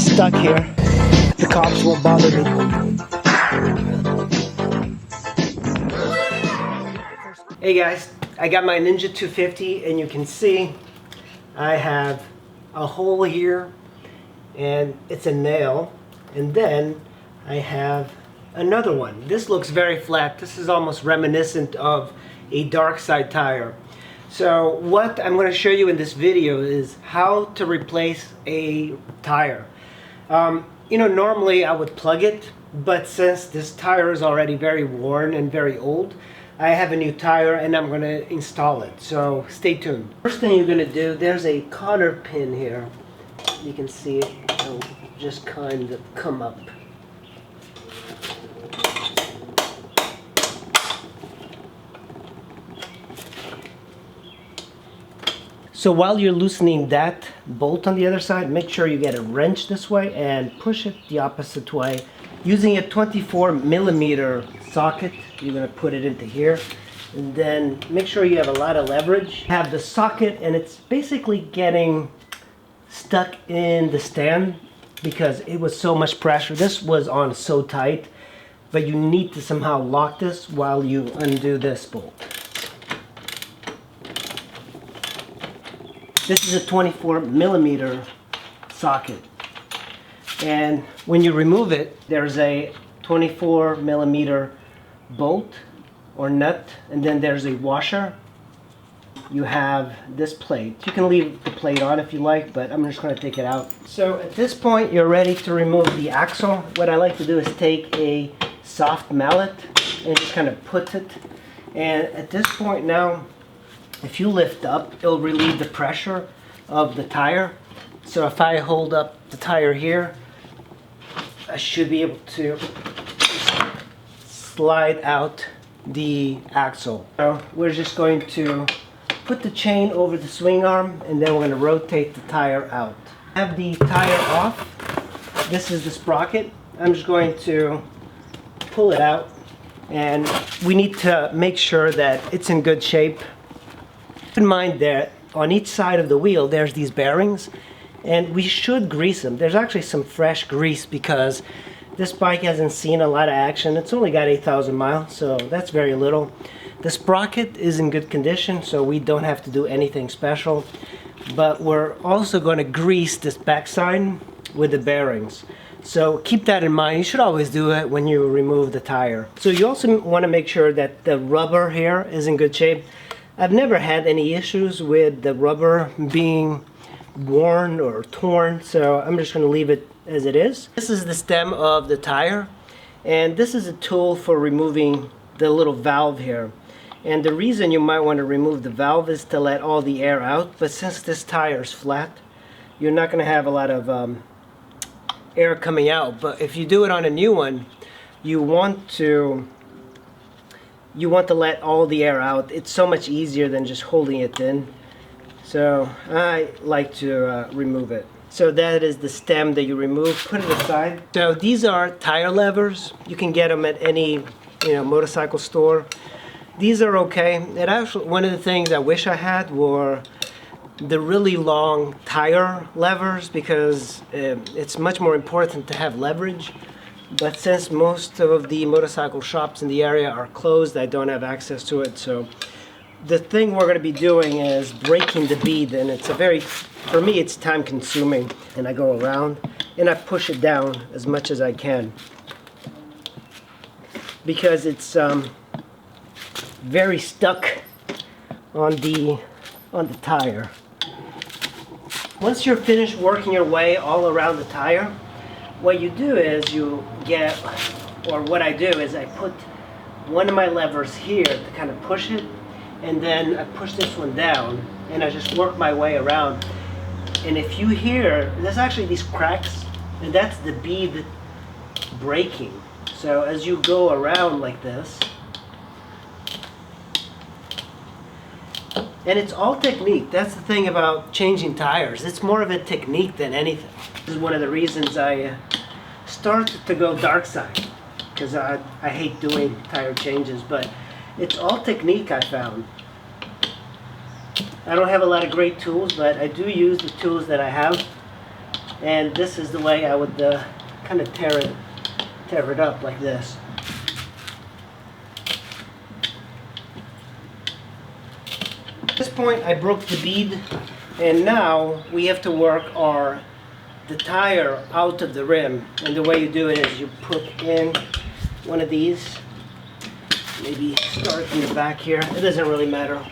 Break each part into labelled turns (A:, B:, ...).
A: get stuck here, the cops won't bother me. Hey guys, I got my Ninja 250 and you can see I have a hole here and it's a nail, and then I have another one. This looks very flat. This is almost reminiscent of a darkside tire. So what I'm going to show you in this video is how to replace a tire. You know, normally I would plug it, but since this tire is already very worn and very old, I have a new tire and I'm going to install it. So stay tuned. First thing you're going to do, there's a cotter pin here. You can see it. It'll just kind of come up. So while you're loosening that bolt on the other side, make sure you get a wrench this way and push it the opposite way. Using a 24mm socket, you're going to put it into here. And then make sure you have a lot of leverage. Have the socket, and it's basically getting stuck in the stand because it was so much pressure. This was on so tight, but you need to somehow lock this while you undo this bolt. This is a 24mm socket, and when you remove it, there's a 24mm bolt or nut, and then there's a washer. You have this plate. You can leave the plate on if you like, but I'm just going to take it out. So at this point, you're ready to remove the axle. What I like to do is take a soft mallet and just kind of put it, and at this point now, if you lift up, it'll relieve the pressure of the tire. So if I hold up the tire here, I should be able to slide out the axle. So we're just going to put the chain over the swing arm, and then we're going to rotate the tire out. Have the tire off. This is the sprocket. I'm just going to pull it out, and we need to make sure that it's in good shape. Keep in mind that on each side of the wheel there's these bearings, and we should grease them. There's actually some fresh grease because this bike hasn't seen a lot of action. It's only got 8,000 miles, so that's very little. The sprocket is in good condition, so we don't have to do anything special, but we're also going to grease this backside with the bearings. So keep that in mind. You should always do it when you remove the tire. So you also want to make sure that the rubber here is in good shape. I've never had any issues with the rubber being worn or torn, so I'm just going to leave it as it is. This is the stem of the tire, and this is a tool for removing the little valve here. And the reason you might want to remove the valve is to let all the air out, but since this tire is flat, you're not going to have a lot of air coming out. But if you do it on a new one, you want to let all the air out. It's so much easier than just holding it in. So I like to remove it. So that is the stem that you remove. Put it aside. So these are tire levers. You can get them at any motorcycle store. These are okay. And actually, one of the things I wish I had were the really long tire levers, because it's much more important to have leverage. But since most of the motorcycle shops in the area are closed, I don't have access to it. So the thing we're going to be doing is breaking the bead, and it's for me, it's time consuming. And I go around and I push it down as much as I can, because it's very stuck on the tire. Once you're finished working your way all around the tire, what you do is what I do is I put one of my levers here to kind of push it, and then I push this one down, and I just work my way around. And if you hear, there's actually these cracks, and that's the bead breaking. So as you go around like this, and it's all technique. That's the thing about changing tires. It's more of a technique than anything. This is one of the reasons I started to go darkside, because I hate doing tire changes, but it's all technique. I found I don't have a lot of great tools, but I do use the tools that I have, And this is the way I would kind of tear it up like this. At this point I broke the bead, and now we have to work the tire out of the rim. And the way you do it is you put in one of these, maybe start in the back here. It doesn't really matter,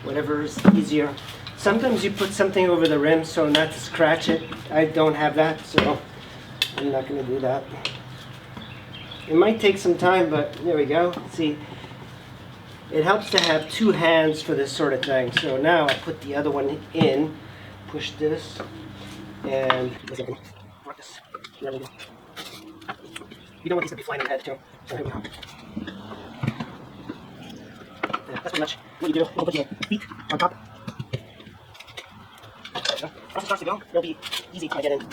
A: whatever is easier. Sometimes you put something over the rim so not to scratch it. I don't have that, so I'm not going to do that. It might take some time, but there we go. See, it helps to have two hands for this sort of thing. So now I put the other one in, push this, and work this. There we go. You don't want these to be flying in the head too. So here we go. Yeah, that's pretty much what you do. You'll put your feet on top. Once it starts to go, it'll be easy to get in.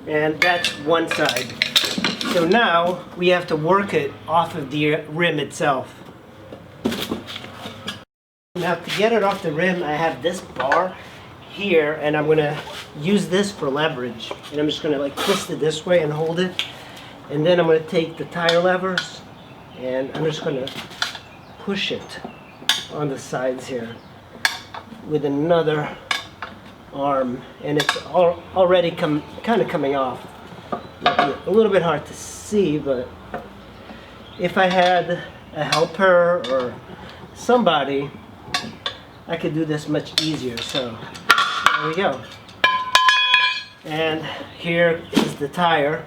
A: And that's one side. So now we have to work it off of the rim itself. Now to get it off the rim, I have this bar here, and I'm gonna use this for leverage. And I'm just gonna like twist it this way and hold it. And then I'm gonna take the tire levers, and I'm just gonna push it on the sides here with another arm, and it's already kind of coming off. Might be a little bit hard to see, but if I had a helper or somebody, I could do this much easier. So there we go. And here is the tire,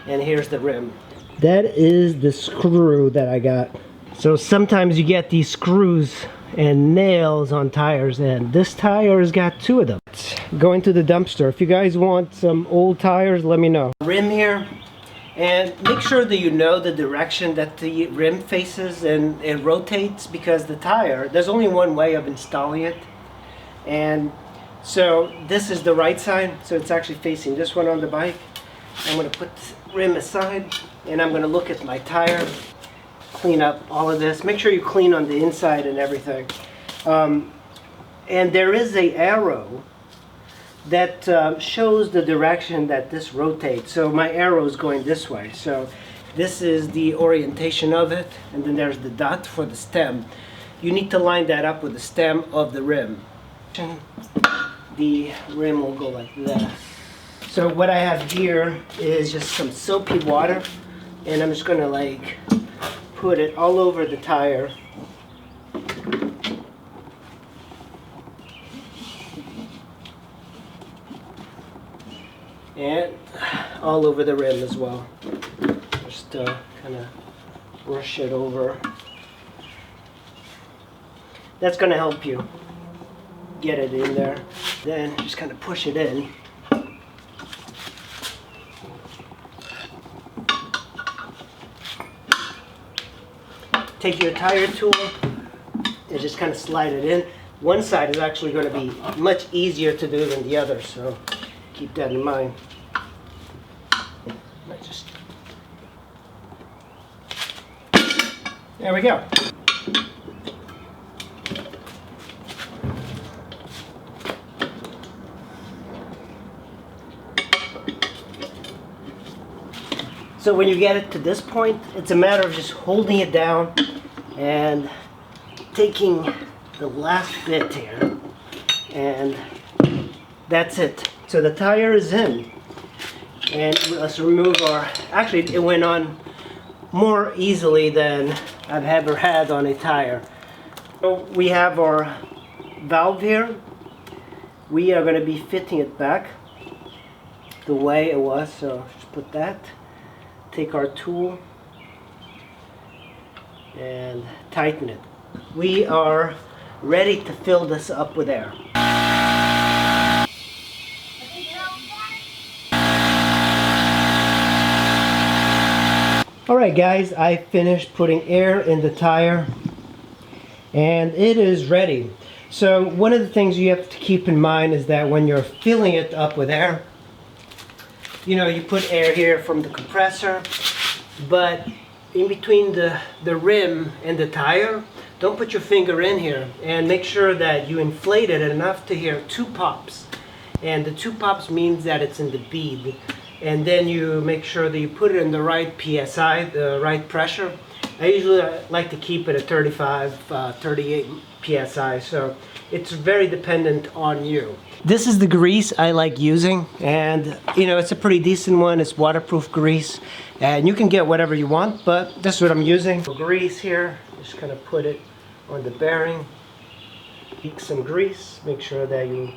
A: and here's the rim. That is the screw that I got. So sometimes you get these screws and nails on tires, and this tire has got two of them. Going to the dumpster. If you guys want some old tires, let me know. Rim here, and make sure that you know the direction that the rim faces and it rotates, because the tire, there's only one way of installing it. And so this is the right side, so it's actually facing this one on the bike. I'm going to put the rim aside, and I'm going to look at my tire, clean up all of this. Make sure you clean on the inside and everything. And there is an arrow that shows the direction that this rotates. So my arrow is going this way. So this is the orientation of it, and then there's the dot for the stem. You need to line that up with the stem of the rim. The rim will go like this. So what I have here is just some soapy water, and I'm just gonna like put it all over the tire. And all over the rim as well. Just kind of brush it over. That's going to help you get it in there. Then just kind of push it in. Take your tire tool and just kind of slide it in. One side is actually going to be much easier to do than the other, so keep that in mind. There we go. So when you get it to this point, it's a matter of just holding it down and taking the last bit here, and that's it. So the tire is in, and let's remove our, actually it went on more easily than I've ever had on a tire. So we have our valve here. We are going to be fitting it back the way it was, so just put that. Take our tool and tighten it. We are ready to fill this up with air. Alright guys, I finished putting air in the tire and it is ready. So one of the things you have to keep in mind is that when you're filling it up with air, you know, you put air here from the compressor, but in between the rim and the tire, don't put your finger in here, and make sure that you inflate it enough to hear 2 pops. And the 2 pops means that it's in the bead. And then you make sure that you put it in the right PSI, the right pressure. I usually like to keep it at 35, 38 PSI, so it's very dependent on you. This is the grease I like using, and you know, it's a pretty decent one. It's waterproof grease, and you can get whatever you want, but this is what I'm using. Grease here, just kind of put it on the bearing. Take some grease, make sure that you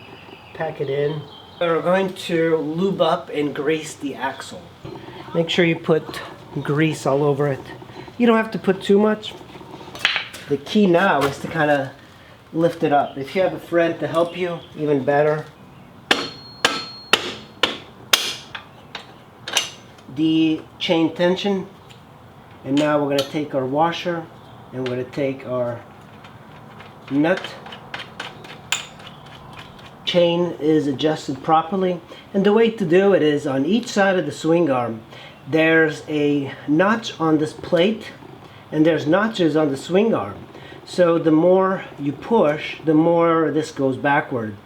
A: pack it in. We're going to lube up and grease the axle. Make sure you put grease all over it. You don't have to put too much. The key now is to kind of lift it up. If you have a friend to help you, even better. The chain tension. And now we're going to take our washer and we're going to take our nut. Chain is adjusted properly, and the way to do it is on each side of the swing arm there's a notch on this plate and there's notches on the swing arm, so the more you push, the more this goes backward.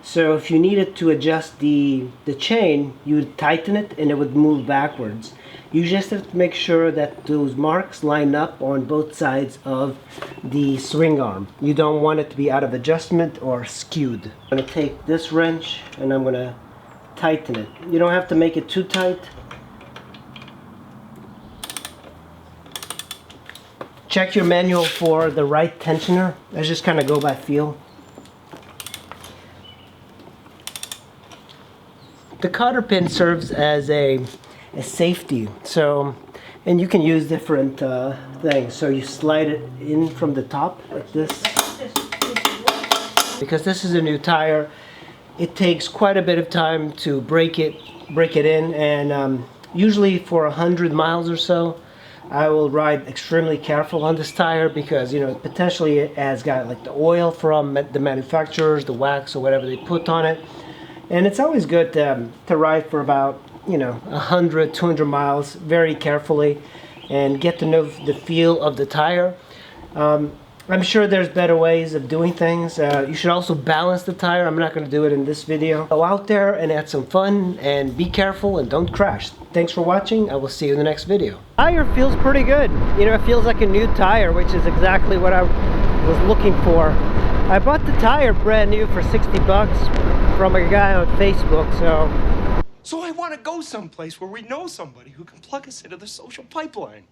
A: So if you needed to adjust the chain, you would tighten it and it would move backwards. You just have to make sure that those marks line up on both sides of the swing arm. You don't want it to be out of adjustment or skewed. I'm going to take this wrench and I'm going to tighten it. You don't have to make it too tight. Check your manual for the right tensioner. I just kind of go by feel. The cotter pin serves as a safety, so, and you can use different things. So you slide it in from the top like this. Because this is a new tire, it takes quite a bit of time to break it in, and usually for 100 miles or so I will ride extremely careful on this tire, because you know, potentially it has got like the oil from the manufacturers, the wax or whatever they put on it. And it's always good to ride for about, you know, 100, 200 miles very carefully and get to know the feel of the tire. I'm sure there's better ways of doing things. You should also balance the tire. I'm not going to do it in this video. Go out there and have some fun and be careful and don't crash. Thanks for watching. I will see you in the next video. Tire feels pretty good. You know, it feels like a new tire, which is exactly what I was looking for. I bought the tire brand new for 60 bucks from a guy on Facebook, so I want to go someplace where we know somebody who can plug us into the social pipeline.